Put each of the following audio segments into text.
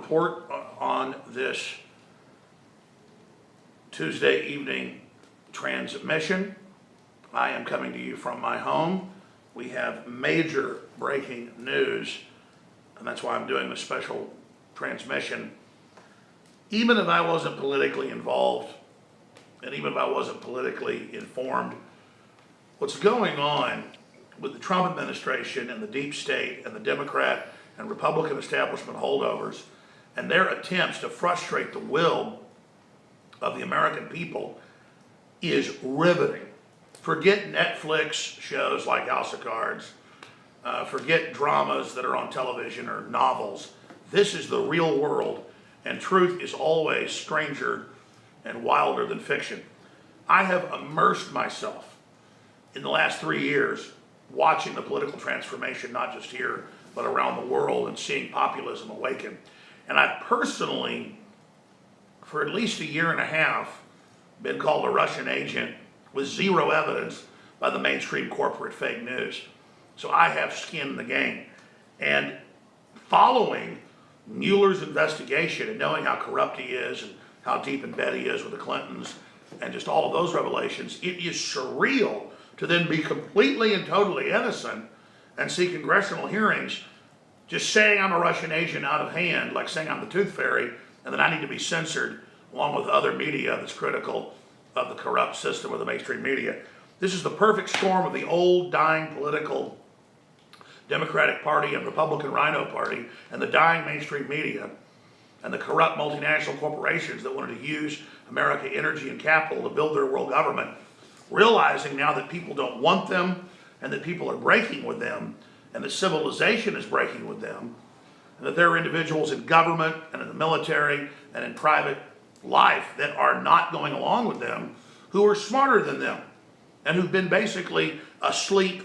report on this Tuesday evening transmission. I am coming to you from my home. We have major breaking news, and that's why I'm doing this special transmission. Even if I wasn't politically involved, and even if I wasn't politically informed, what's going on with the Trump administration and the deep state and the Democrat and Republican establishment holdovers and their attempts to frustrate the will of the American people is riveting. Forget Netflix shows like House of Cards. Forget dramas that are on television or novels. This is the real world, and truth is always stranger and wilder than fiction. I have immersed myself in the last 3 years watching the political transformation, not just here, but around the world, and seeing populism awaken. And I've personally, for at least 1.5 years, been called a Russian agent with zero evidence by the mainstream corporate fake news. So I have skin in the game. And following Mueller's investigation and knowing how corrupt he is and how deep in bed he is with the Clintons and just all of those revelations, it is surreal to then be completely and totally innocent and see congressional hearings just saying I'm a Russian agent out of hand, like saying I'm the tooth fairy, and that I need to be censored along with other media that's critical of the corrupt system of the mainstream media. This is the perfect storm of the old, dying political Democratic Party and Republican Rhino Party and the dying mainstream media and the corrupt multinational corporations that wanted to use American energy and capital to build their world government, realizing now that people don't want them and that people are breaking with them and that civilization is breaking with them and that there are individuals in government and in the military and in private life that are not going along with them, who are smarter than them and who've been basically asleep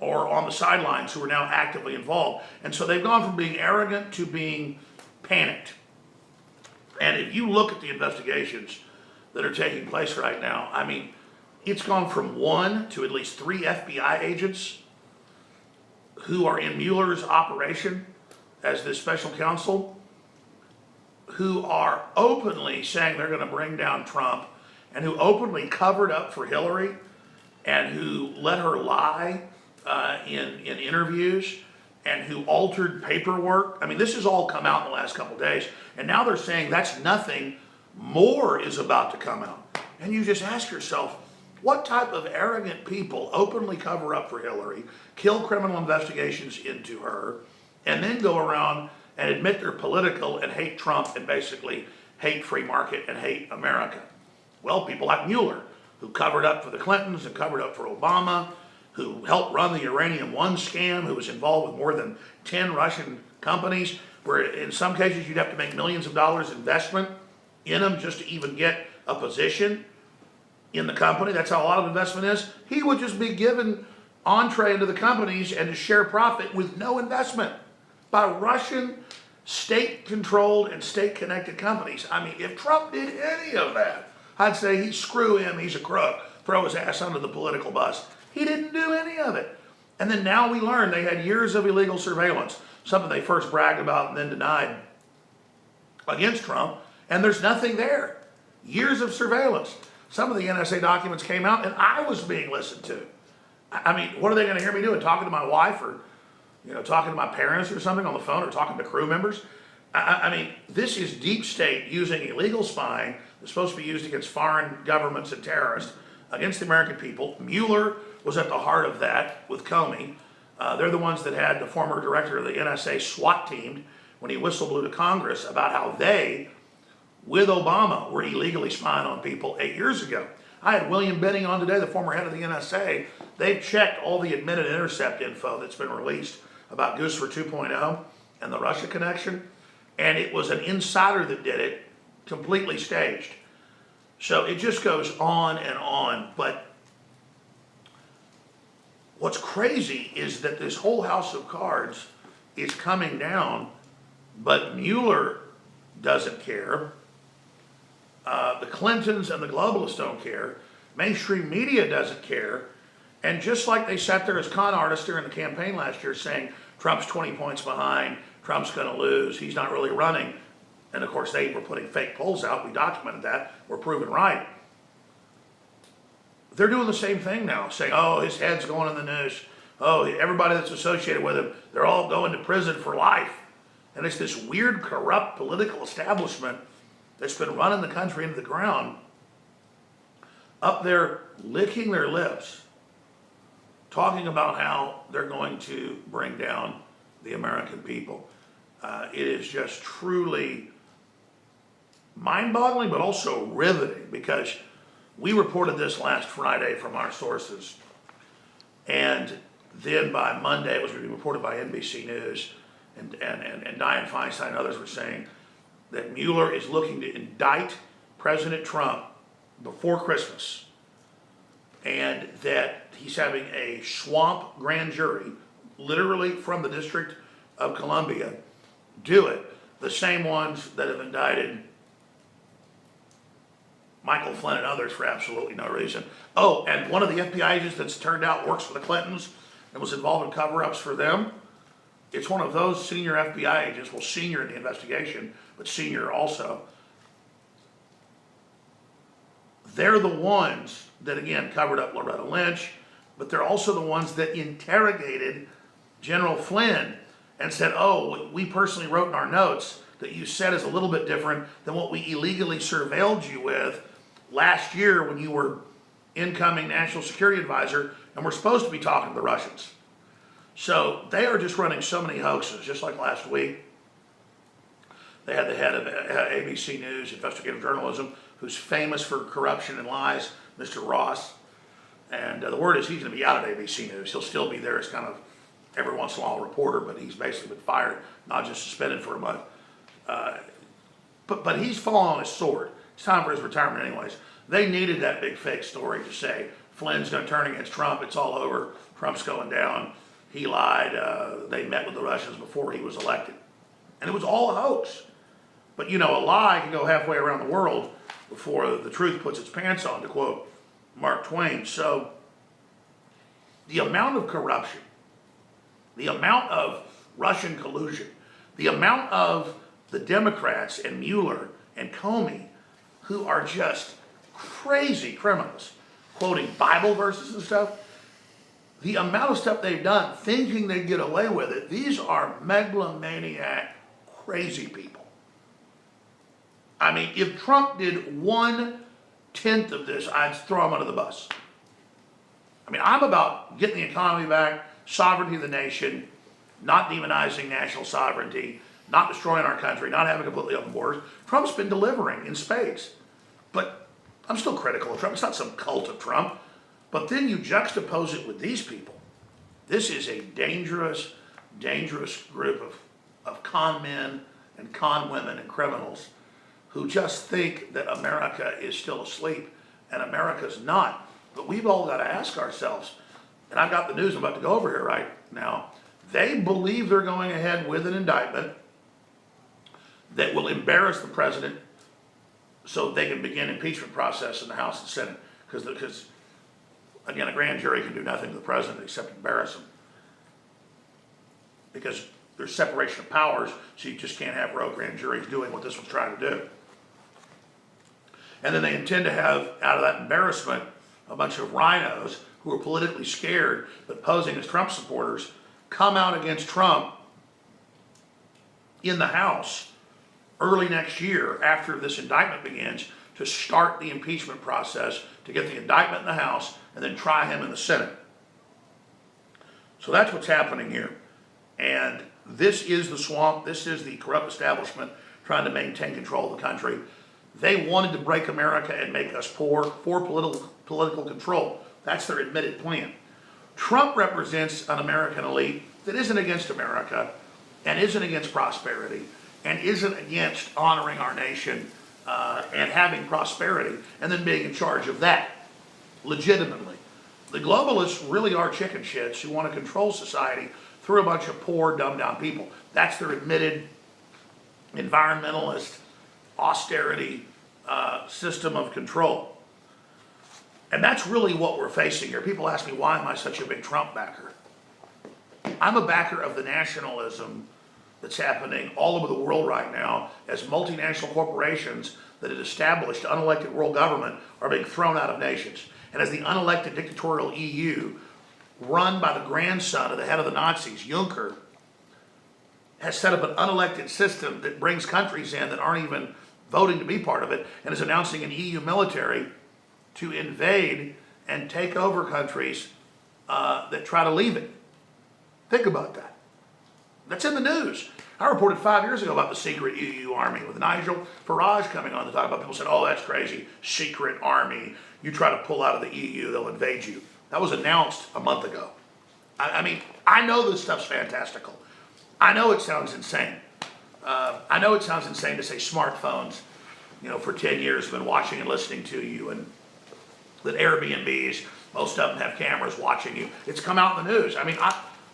or on the sidelines, who are now actively involved. And so they've gone from being arrogant to being panicked. And if you look at the investigations that are taking place right now, I mean, it's gone from 1 to at least 3 FBI agents who are in Mueller's operation as this special counsel, who are openly saying they're going to bring down Trump, and who openly covered up for Hillary, and who let her lie in interviews, and who altered paperwork. I mean, this has all come out in the last couple of days, and now they're saying that's nothing, more is about to come out. And you just ask yourself, what type of arrogant people openly cover up for Hillary, kill criminal investigations into her, and then go around and admit they're political and hate Trump and basically hate free market and hate America? Well, people like Mueller, who covered up for the Clintons and covered up for Obama, who helped run the Uranium One scam, who was involved with more than 10 Russian companies, where in some cases you'd have to make millions of dollars investment in them just to even get a position in the company. That's how a lot of investment is. He would just be given entree into the companies and to share profit with no investment by Russian state-controlled and state-connected companies. I mean, if Trump did any of that, I'd say screw him, he's a crook, throw his ass under the political bus. He didn't do any of it. And then now we learn they had years of illegal surveillance, something they first bragged about and then denied against Trump, and there's nothing there. Years of surveillance. Some of the NSA documents came out and I was being listened to. I mean, what are they going to hear me doing? Talking to my wife, or talking to my parents or something on the phone, or talking to crew members? I mean, this is deep state using illegal spying that's supposed to be used against foreign governments and terrorists against the American people. Mueller was at the heart of that with Comey. They're the ones that had the former director of the NSA SWAT team when he whistleblew to Congress about how they, with Obama, were illegally spying on people 8 years ago. I had William Benning on today, the former head of the NSA. They've checked all the admitted intercept info that's been released about Goosefer 2.0 and the Russia connection, and it was an insider that did it, completely staged. So it just goes on and on. But what's crazy is that this whole house of cards is coming down, but Mueller doesn't care. The Clintons and the globalists don't care. Mainstream media doesn't care. And just like they sat there as con artists during the campaign last year saying Trump's 20 points behind, Trump's going to lose, he's not really running, And of course, they were putting fake polls out. We documented that. We're proven right. They're doing the same thing now, saying, oh, his head's going in the news. Oh, everybody that's associated with him, they're all going to prison for life. And it's this weird, corrupt political establishment that's been running the country into the ground, up there licking their lips, talking about how they're going to bring down the American people. It is just truly mind-boggling, but also riveting, because we reported this last Friday from our sources, and then by Monday it was reported by NBC News, and Dianne Feinstein and others were saying that Mueller is looking to indict President Trump before Christmas, and that he's having a swamp grand jury, literally from the District of Columbia, do it. The same ones that have indicted Michael Flynn and others for absolutely no reason. Oh, and one of the FBI agents that's turned out works for the Clintons and was involved in cover-ups for them. It's one of those senior FBI agents, well, senior in the investigation, but senior also. They're the ones that, again, covered up Loretta Lynch, but they're also the ones that interrogated General Flynn and said, oh, we personally wrote in our notes that you said is a little bit different than what we illegally surveilled you with last year when you were incoming national security advisor and we're supposed to be talking to the Russians. So they are just running so many hoaxes, just like last week. They had the head of ABC News, investigative journalism, who's famous for corruption and lies, Mr. Ross. And the word is he's going to be out at ABC News. He'll still be there as kind of every once in a while a reporter, but he's basically been fired, not just suspended for a month. But he's fallen on his sword. It's time for his retirement anyways. They needed that big fake story to say Flynn's going to turn against Trump. It's all over. Trump's going down. He lied. They met with the Russians before he was elected. And it was all a hoax. But you know, a lie can go halfway around the world before the truth puts its pants on, to quote Mark Twain. So the amount of corruption, the amount of Russian collusion, the amount of the Democrats and Mueller and Comey, who are just crazy criminals, quoting Bible verses and stuff, the amount of stuff they've done thinking they'd get away with it, these are megalomaniac, crazy people. I mean, if Trump did 1/10 of this, I'd throw him under the bus. I mean, I'm about getting the economy back, sovereignty of the nation, not demonizing national sovereignty, not destroying our country, not having completely open borders. Trump's been delivering in spades. But I'm still critical of Trump. It's not some cult of Trump. But then you juxtapose it with these people. This is a dangerous, dangerous group of con men and con women and criminals who just think that America is still asleep, and America's not. But we've all got to ask ourselves, and I've got the news I'm about to go over here right now. They believe they're going ahead with an indictment that will embarrass the president so they can begin impeachment process in the House and Senate. Because again, a grand jury can do nothing to the president except embarrass him. Because there's separation of powers, so you just can't have rogue grand juries doing what this one's trying to do. And then they intend to have, out of that embarrassment, a bunch of rhinos who are politically scared but posing as Trump supporters come out against Trump in the House early next year after this indictment begins to start the impeachment process, to get the indictment in the House and then try him in the Senate. So that's what's happening here. And this is the swamp. This is the corrupt establishment trying to maintain control of the country. They wanted to break America and make us poor for political control. That's their admitted plan. Trump represents an American elite that isn't against America and isn't against prosperity and isn't against honoring our nation and having prosperity and then being in charge of that legitimately. The globalists really are chicken shits who want to control society through a bunch of poor, dumbed-down people. That's their admitted environmentalist austerity system of control. And that's really what we're facing here. People ask me, why am I such a big Trump backer? I'm a backer of the nationalism that's happening all over the world right now as multinational corporations that had established unelected world government are being thrown out of nations. And as the unelected dictatorial EU, run by the grandson of the head of the Nazis, Juncker, has set up an unelected system that brings countries in that aren't even voting to be part of it, and is announcing an EU military to invade and take over countries that try to leave it. Think about that. That's in the news. I reported 5 years ago about the secret EU army with Nigel Farage coming on to talk about. People said, oh, that's crazy, secret army. You try to pull out of the EU, they'll invade you. That was announced a month ago. I mean, I know this stuff's fantastical. I know it sounds insane. I know it sounds insane to say smartphones, for 10 years have been watching and listening to you, and that Airbnbs, most of them have cameras watching you. It's come out in the news. I mean,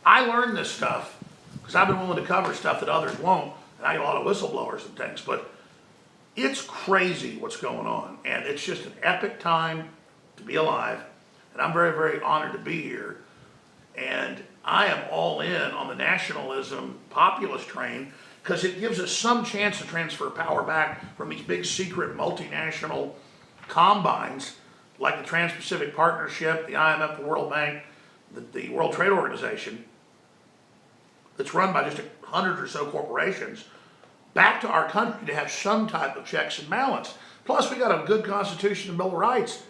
I learned this stuff because I've been willing to cover stuff that others won't, and I get a lot of whistleblowers and things, but it's crazy what's going on, and it's just an epic time to be alive, and I'm very, very honored to be here, and I am all in on the nationalism populist train because it gives us some chance to transfer power back from these big secret multinational combines like the Trans-Pacific Partnership, the IMF, the World Bank, the World Trade Organization, that's run by just 100 or so corporations, back to our country to have some type of checks and balance. Plus, we got a good Constitution and Bill of Rights.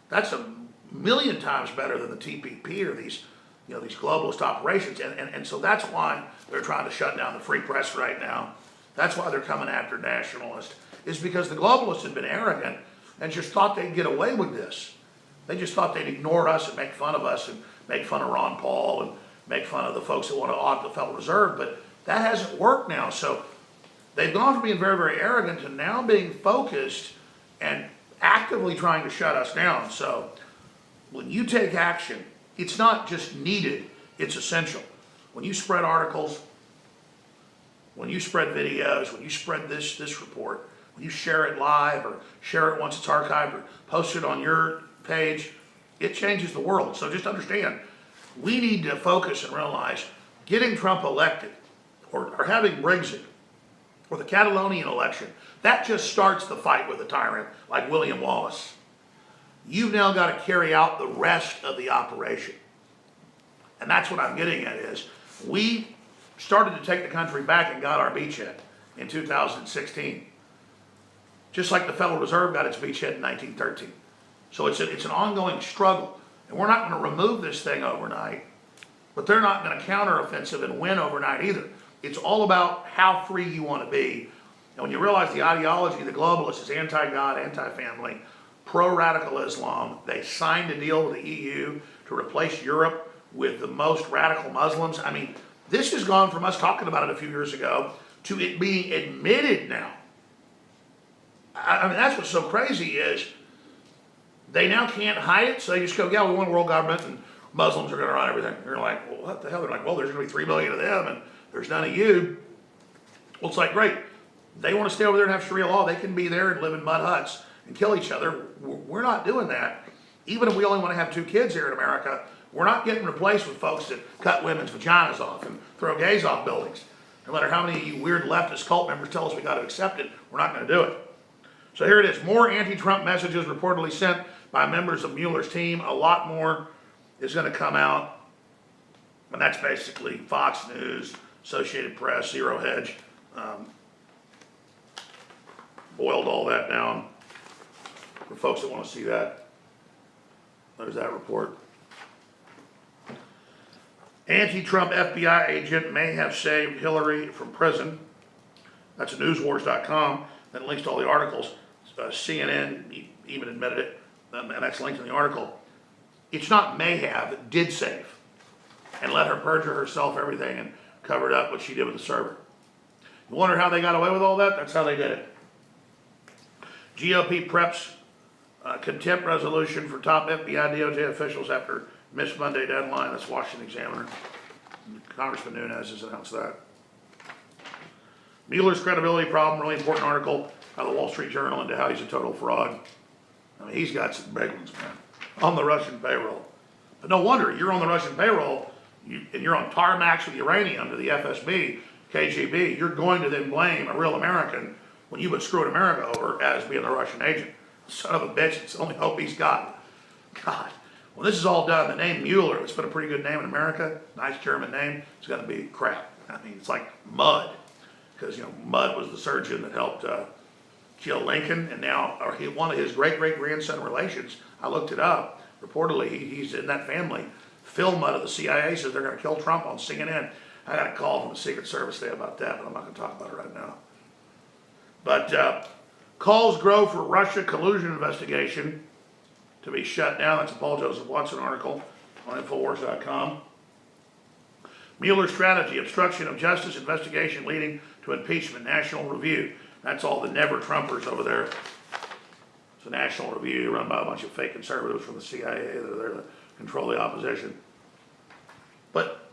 That's a million times better than the TPP or these globalist operations. And so that's why they're trying to shut down the free press right now. That's why they're coming after nationalists, is because the globalists have been arrogant and just thought they'd get away with this. They just thought they'd ignore us and make fun of us and make fun of Ron Paul and make fun of the folks that want to audit the Federal Reserve, but that hasn't worked now. So they've gone from being very, very arrogant to now being focused and actively trying to shut us down. So when you take action, it's not just needed, it's essential. When you spread articles, when you spread videos, when you spread this report, when you share it live or share it once it's archived or post it on your page, it changes the world. So just understand, we need to focus and realize getting Trump elected or having Brexit or the Catalonian election, that just starts the fight with a tyrant like William Wallace. You've now got to carry out the rest of the operation. And that's what I'm getting at is, we started to take the country back and got our beachhead in 2016. Just like the Federal Reserve got its beachhead in 1913. So it's an ongoing struggle. And we're not going to remove this thing overnight, but they're not going to counteroffensive and win overnight either. It's all about how free you want to be. And when you realize the ideology of the globalists is anti-God, anti-family, pro-radical Islam, they signed a deal with the EU to replace Europe with the most radical Muslims. I mean, this has gone from us talking about it a few years ago to it being admitted now. I mean, that's what's so crazy is they now can't hide it, so they just go, yeah, we want a world government and Muslims are going to run everything. And you're like, well, what the hell? They're like, well, there's going to be 3 million of them and there's none of you. Well, it's like, great. They want to stay over there and have Sharia law. They can be there and live in mud huts and kill each other. We're not doing that. Even if we only want to have 2 kids here in America, we're not getting replaced with folks that cut women's vaginas off and throw gays off buildings. No matter how many of you weird leftist cult members tell us we got to accept it, we're not going to do it. So here it is. More anti-Trump messages reportedly sent by members of Mueller's team. A lot more is going to come out. And that's basically Fox News, Associated Press, Zero Hedge. Boiled all that down for folks that want to see that. There's that report. Anti-Trump FBI agent may have saved Hillary from prison. That's newswars.com. That links to all the articles. CNN even admitted it, and that's linked in the article. It's not may have, did save. And let her perjure herself, everything, and covered up what she did with the server. You wonder how they got away with all that? That's how they did it. GOP preps contempt resolution for top FBI DOJ officials after missed Monday deadline. That's Washington Examiner. Congressman Nunes has announced that. Mueller's credibility problem, really important article out of the Wall Street Journal into how he's a total fraud. I mean, he's got some big ones, man, on the Russian payroll. But no wonder, you're on the Russian payroll, and you're on tarmacs with uranium to the FSB, KGB, you're going to then blame a real American when you've been screwing America over as being the Russian agent. Son of a bitch, it's the only hope he's got. God. When this is all done, the name Mueller, it's been a pretty good name in America, nice German name, it's going to be crap. I mean, it's like Mudd, because, Mudd was the surgeon that helped kill Lincoln, and now one of his great-great-grandson relations, I looked it up, reportedly he's in that family. Phil Mudd of the CIA says they're going to kill Trump on CNN. I got a call from the Secret Service today about that, but I'm not going to talk about it right now. But calls grow for Russia collusion investigation to be shut down. That's a Paul Joseph Watson article on Infowars.com. Mueller strategy, obstruction of justice investigation leading to impeachment, National Review. That's all the never-Trumpers over there. It's a National Review run by a bunch of fake conservatives from the CIA that are there to control the opposition. But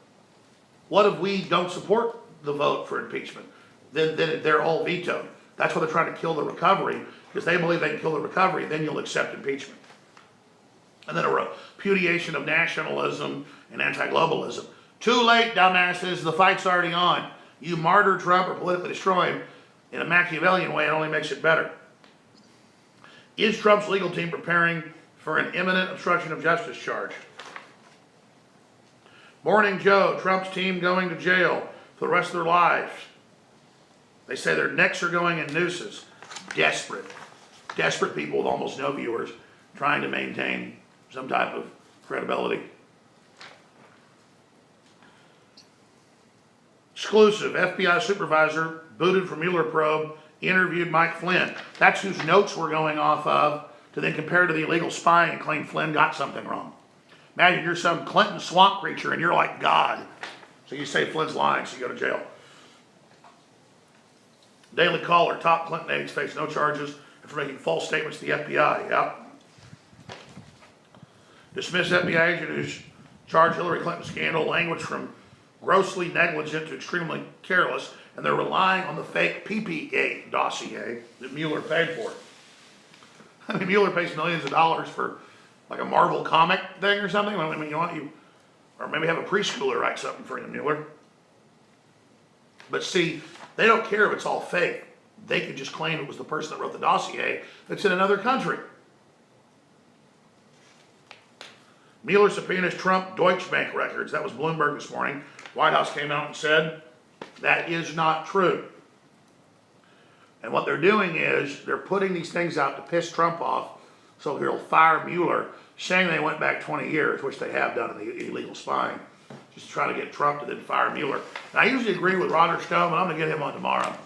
what if we don't support the vote for impeachment? Then they're all vetoed. That's why they're trying to kill the recovery, because they believe they can kill the recovery, then you'll accept impeachment. And then a repudiation of nationalism and anti-globalism. Too late, dumbasses, the fight's already on. You martyr Trump or politically destroy him in a Machiavellian way, it only makes it better. Is Trump's legal team preparing for an imminent obstruction of justice charge? Morning Joe, Trump's team going to jail for the rest of their lives. They say their necks are going in nooses. Desperate people with almost no viewers trying to maintain some type of credibility. Exclusive, FBI supervisor booted from Mueller probe, interviewed Mike Flynn. That's whose notes we're going off of to then compare to the illegal spying and claim Flynn got something wrong. Imagine you're some Clinton swamp creature and you're like God. So you say Flynn's lying, so you go to jail. Daily Caller, top Clinton aides face no charges for making false statements to the FBI. Yep. Dismissed FBI agent who's charged Hillary Clinton scandal, language from grossly negligent to extremely careless, and they're relying on the fake PP dossier that Mueller paid for. I mean, Mueller pays millions of dollars for like a Marvel comic thing or something. I mean, or maybe have a preschooler write something for you, Mueller. But see, they don't care if it's all fake. They could just claim it was the person that wrote the dossier that's in another country. Mueller subpoenas Trump Deutsche Bank records. That was Bloomberg this morning. White House came out and said that is not true. And what they're doing is they're putting these things out to piss Trump off so he'll fire Mueller, saying they went back 20 years, which they have done in the illegal spying, just to try to get Trump to then fire Mueller. And I usually agree with Roger Stone, but I'm going to get him on tomorrow.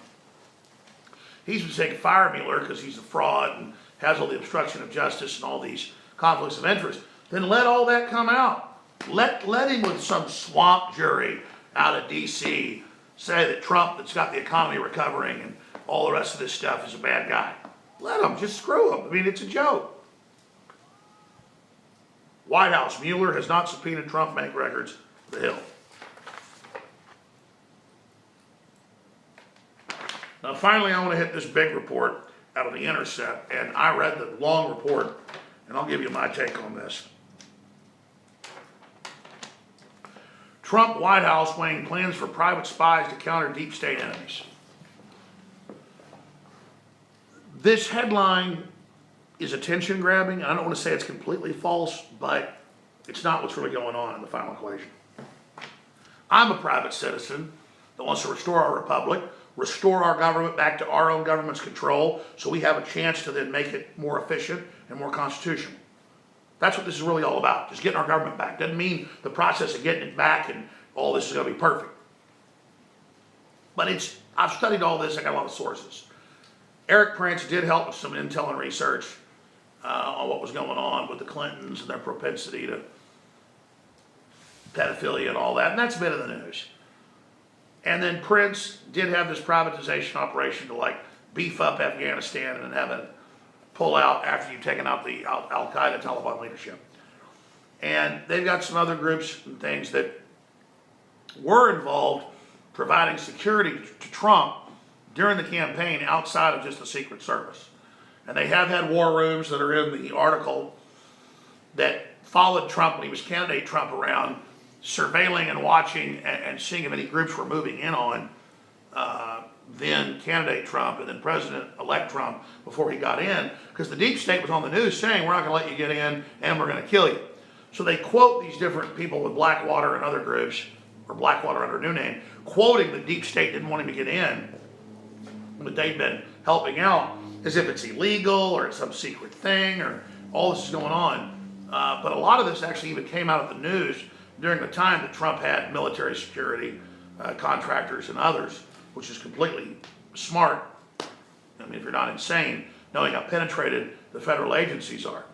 He's been saying fire Mueller because he's a fraud and has all the obstruction of justice and all these conflicts of interest. Then let all that come out. Let him with some swamp jury out of D.C. say that Trump, that's got the economy recovering and all the rest of this stuff, is a bad guy. Let him. Just screw him. I mean, it's a joke. White House. Mueller has not subpoenaed Trump bank records. The Hill. Now, finally, I want to hit this big report out of The Intercept. And I read the long report, and I'll give you my take on this. Trump White House weighing plans for private spies to counter deep state enemies. This headline is attention grabbing. I don't want to say it's completely false, but it's not what's really going on in the final equation. I'm a private citizen that wants to restore our republic, restore our government back to our own government's control so we have a chance to then make it more efficient and more constitutional. That's what this is really all about, just getting our government back. Doesn't mean the process of getting it back and all this is going to be perfect. But I've studied all this, I got a lot of sources. Eric Prince did help with some intel and research on what was going on with the Clintons and their propensity to pedophilia and all that, and that's been in the news. And then Prince did have this privatization operation to like beef up Afghanistan and have it pull out after you've taken out the Al-Qaeda Taliban leadership. And they've got some other groups and things that were involved providing security to Trump during the campaign outside of just the Secret Service. And they have had war rooms that are in the article that followed Trump when he was candidate Trump around, surveilling and watching and seeing if any groups were moving in on then candidate Trump and then President-elect Trump before he got in, because the deep state was on the news saying, we're not going to let you get in and we're going to kill you. So they quote these different people with Blackwater and other groups, or Blackwater under a new name, quoting the deep state didn't want him to get in, but they've been helping out as if it's illegal or it's some secret thing or all this is going on. But a lot of this actually even came out of the news during the time that Trump had military security contractors and others, which is completely smart. I mean, if you're not insane, knowing how penetrated the federal agencies are,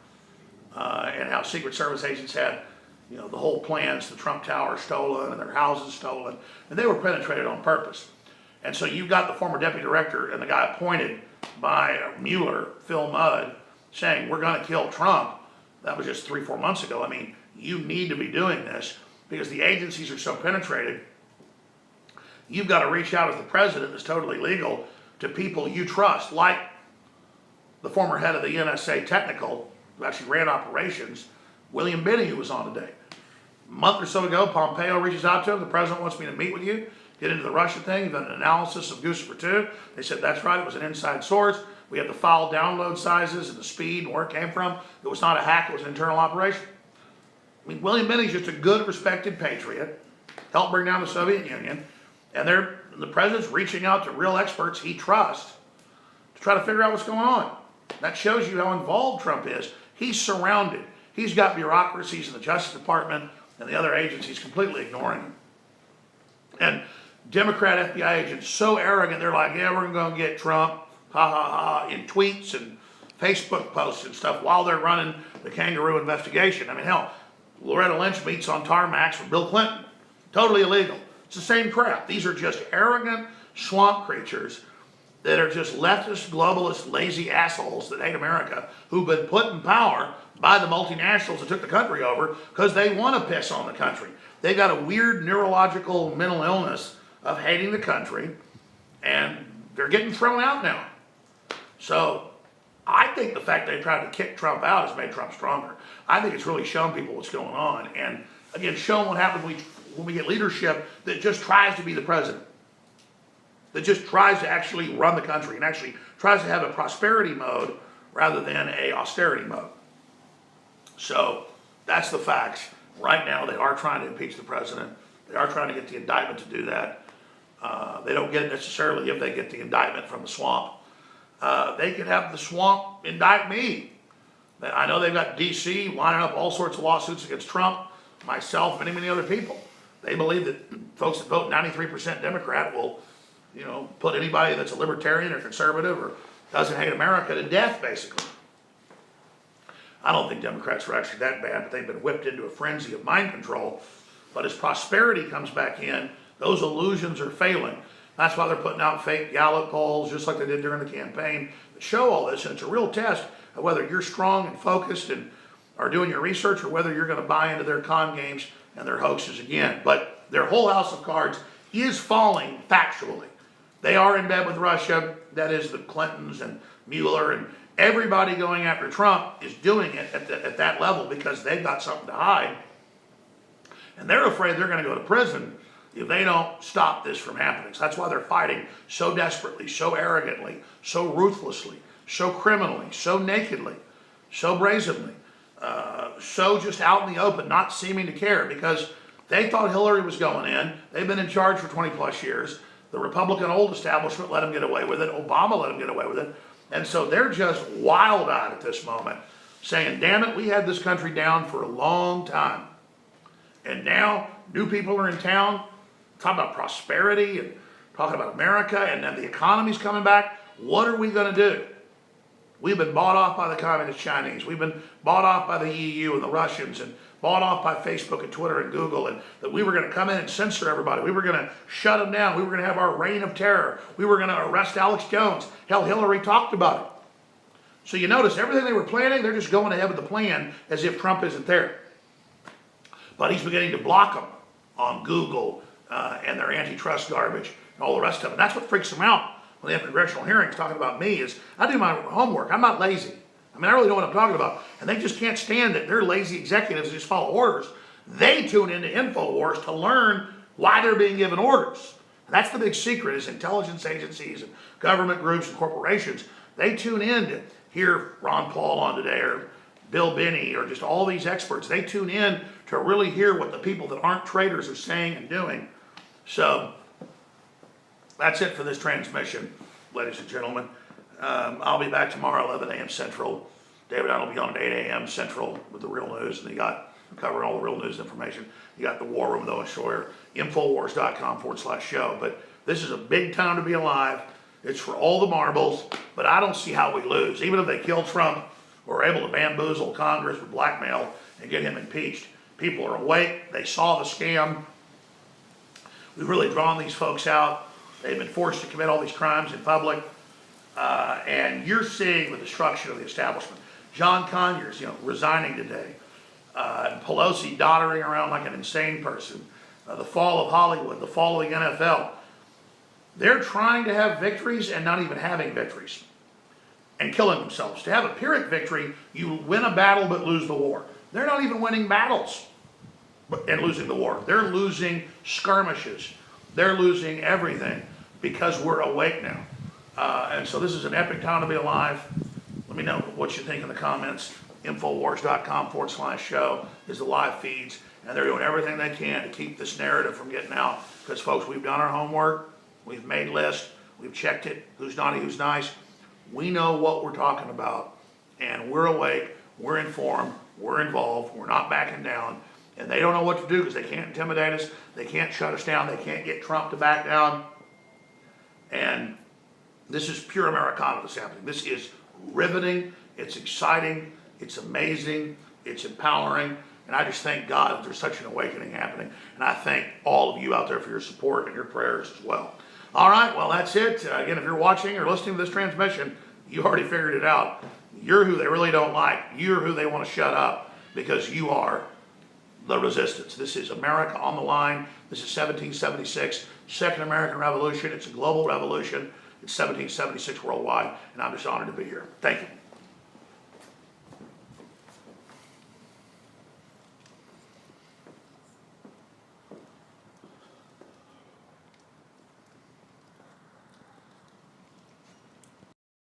and how Secret Service agents had, the whole plans, the Trump Tower stolen and their houses stolen, and they were penetrated on purpose. And so you've got the former deputy director and the guy appointed by Mueller, Phil Mudd, saying, we're going to kill Trump. That was just 3-4 months ago. I mean, you need to be doing this because the agencies are so penetrated. You've got to reach out as the president, that's totally legal, to people you trust, like the former head of the NSA Technical, who actually ran operations, William Binney, who was on today. A month or so ago, Pompeo reaches out to him. The president wants me to meet with you, get into the Russia thing. You've done an analysis of Guccifer 2. They said, that's right, it was an inside source. We had the file download sizes and the speed and where it came from. It was not a hack, it was an internal operation. I mean, William Binney's just a good, respected patriot, helped bring down the Soviet Union, and the president's reaching out to real experts he trusts to try to figure out what's going on. That shows you how involved Trump is. He's surrounded. He's got bureaucracies in the Justice Department and the other agencies completely ignoring him. And Democrat FBI agents so arrogant, they're like, yeah, we're going to get Trump, ha ha ha, in tweets and Facebook posts and stuff while they're running the kangaroo investigation. I mean, hell, Loretta Lynch meets on tarmacs with Bill Clinton. Totally illegal. It's the same crap. These are just arrogant swamp creatures that are just leftist, globalist, lazy assholes that hate America, who've been put in power by the multinationals that took the country over because they want to piss on the country. They got a weird neurological mental illness of hating the country, and they're getting thrown out now. So I think the fact they tried to kick Trump out has made Trump stronger. I think it's really shown people what's going on, and again, shown what happens when we get leadership that just tries to be the president, that just tries to actually run the country and actually tries to have a prosperity mode rather than a austerity mode. So that's the facts. Right now, they are trying to impeach the president. They are trying to get the indictment to do that. They don't get it necessarily if they get the indictment from the swamp. They could have the swamp indict me. I know they've got DC lining up all sorts of lawsuits against Trump, myself, many other people. They believe that folks that vote 93% Democrat will, put anybody that's a libertarian or conservative or doesn't hate America to death, basically. I don't think Democrats are actually that bad, but they've been whipped into a frenzy of mind control. But as prosperity comes back in, those illusions are failing. That's why they're putting out fake Gallup polls, just like they did during the campaign, that show all this. And it's a real test of whether you're strong and focused and are doing your research or whether you're going to buy into their con games and their hoaxes again. But their whole house of cards is falling factually. They are in bed with Russia. That is the Clintons and Mueller, and everybody going after Trump is doing it at that level because they've got something to hide. And they're afraid they're going to go to prison if they don't stop this from happening. So that's why they're fighting so desperately, so arrogantly, so ruthlessly, so criminally, so nakedly, so brazenly, so just out in the open, not seeming to care, because they thought Hillary was going in. They've been in charge for 20 plus years. The Republican old establishment let them get away with it. Obama let them get away with it. And so they're just wild-eyed at this moment, saying, damn it, we had this country down for a long time. And now new people are in town talking about prosperity and talking about America, and then the economy's coming back. What are we going to do? We've been bought off by the communist Chinese. We've been bought off by the EU and the Russians, and bought off by Facebook and Twitter and Google, and that we were going to come in and censor everybody. We were going to shut them down. We were going to have our reign of terror. We were going to arrest Alex Jones. Hell, Hillary talked about it. So you notice everything they were planning, they're just going ahead with the plan as if Trump isn't there. But he's beginning to block them on Google and their antitrust garbage and all the rest of it. And that's what freaks them out when they have congressional hearings talking about me is I do my homework. I'm not lazy. I mean, I really know what I'm talking about. And they just can't stand that they're lazy executives who just follow orders. They tune into InfoWars to learn why they're being given orders. And that's the big secret, is intelligence agencies and government groups and corporations, they tune in to hear Ron Paul on today, or Bill Binney, or just all these experts. They tune in to really hear what the people that aren't traitors are saying and doing. So that's it for this transmission, ladies and gentlemen. I'll be back tomorrow, 11 a.m. Central. David and I will be on at 8 a.m. Central with the real news, and you got covering all the real news information. You got the War Room with Owen Schroyer, Infowars.com/show. But this is a big time to be alive. It's for all the marbles, but I don't see how we lose. Even if they kill Trump, or are able to bamboozle Congress with blackmail and get him impeached, people are awake. They saw the scam. We've really drawn these folks out. They've been forced to commit all these crimes in public. And you're seeing the destruction of the establishment. John Conyers, resigning today. And Pelosi doddering around like an insane person. The fall of Hollywood, the fall of the NFL. They're trying to have victories and not even having victories. And killing themselves. To have a Pyrrhic victory, you win a battle but lose the war. They're not even winning battles and losing the war. They're losing skirmishes. They're losing everything because we're awake now. And so this is an epic time to be alive. Let me know what you think in the comments. Infowars.com/show is the live feeds. And they're doing everything they can to keep this narrative from getting out. Because, folks, we've done our homework. We've made lists. We've checked it. Who's naughty, who's nice. We know what we're talking about. And we're awake. We're informed. We're involved. We're not backing down. And they don't know what to do because they can't intimidate us. They can't shut us down. They can't get Trump to back down. And this is pure Americana that's happening. This is riveting. It's exciting. It's amazing. It's empowering. And I just thank God that there's such an awakening happening. And I thank all of you out there for your support and your prayers as well. All right, well, that's it. Again, if you're watching or listening to this transmission, you already figured it out. You're who they really don't like. You're who they want to shut up because you are the resistance. This is America on the line. This is 1776, Second American Revolution. It's a global revolution. It's 1776 worldwide, and I'm just honored to be here. Thank you.